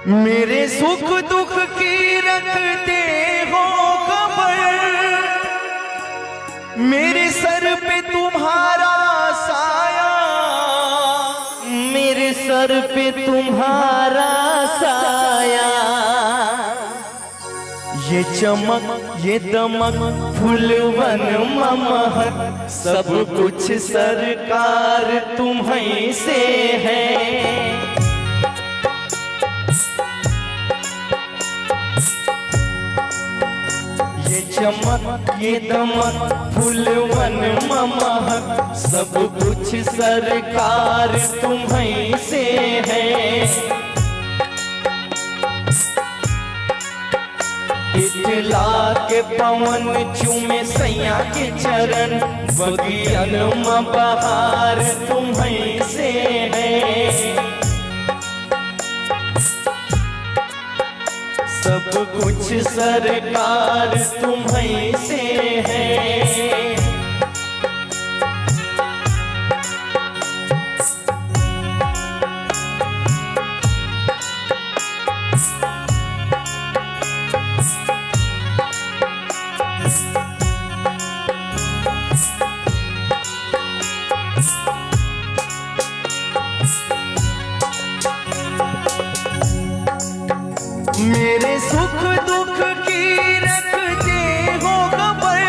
मेरे सुख दुख की रखते हो खबर, मेरे सर पे तुम्हारा साया, मेरे सर पे तुम्हारा साया। ये चमक ये दमक फूलवन महक सब कुछ सरकार तुम्हीं से है। ये चमक ये दमक फूलवन महक सब कुछ सरकार तुम्हीं से है। इतला के पवन चूमे सैया के चरण, बगियन में बहार तुम्हीं से है। सब कुछ सरकार तुम्हीं से है। मेरे सुख दुख की रखते हो खबर,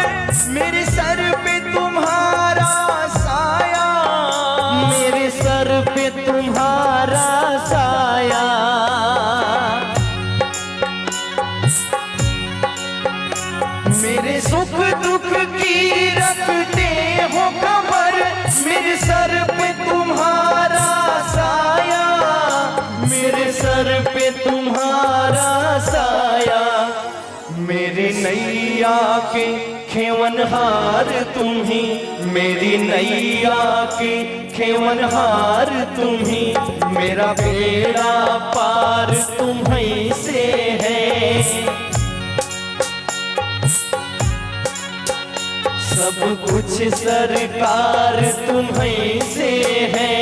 मेरे सर पे तुम्हारा साया, मेरे सर पे तुम्हारा साया। मेरे सुख दुख की रखते हो खबर, मेरे सर पे तुम्हारा साया, मेरे सर पे तुम्हारा साया। मेरी नैया के खेवनहार तुम्ही, मेरी नैया के खेवनहार तुम्ही, मेरा बेड़ा पार तुम्हीं से है। सब कुछ सरकार तुम्हीं से है।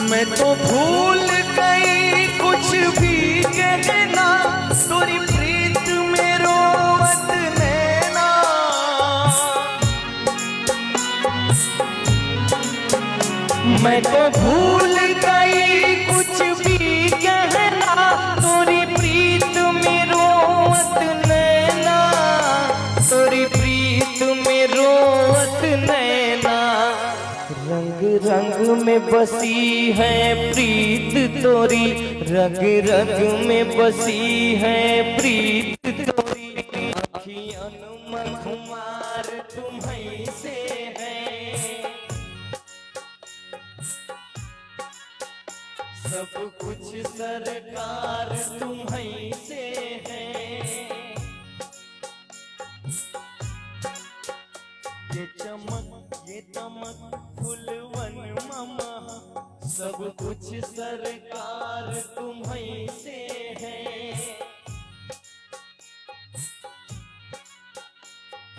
मैं तो भूल गई कुछ भी कहना, तेरी प्रीत में रोवत नैना। मैं तो भूल गई कुछ भी कहना, तेरी प्रीत में रोवत नैना, तेरी प्रीत में रोवत नैना। रंग रंग में बसी है प्रीत तोरी, रंग रंग में बसी है प्रीत तोरी। अखियन में खुमार तुम्हीं से है। सब कुछ सरकार तुम्हीं से है। ये चमक ये दमक फूलवन ममा, सब कुछ सरकार तुम्हीं से है।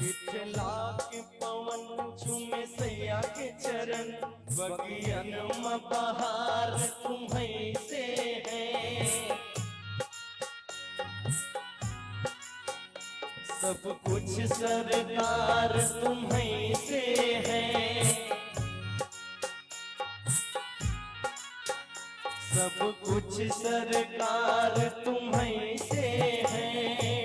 इतला के पवन चूमे सैया के चरण, बगियन में बहार तुम्हीं से है। सब कुछ सरकार तुम्हीं से है। सब कुछ सरकार तुम्हीं से है।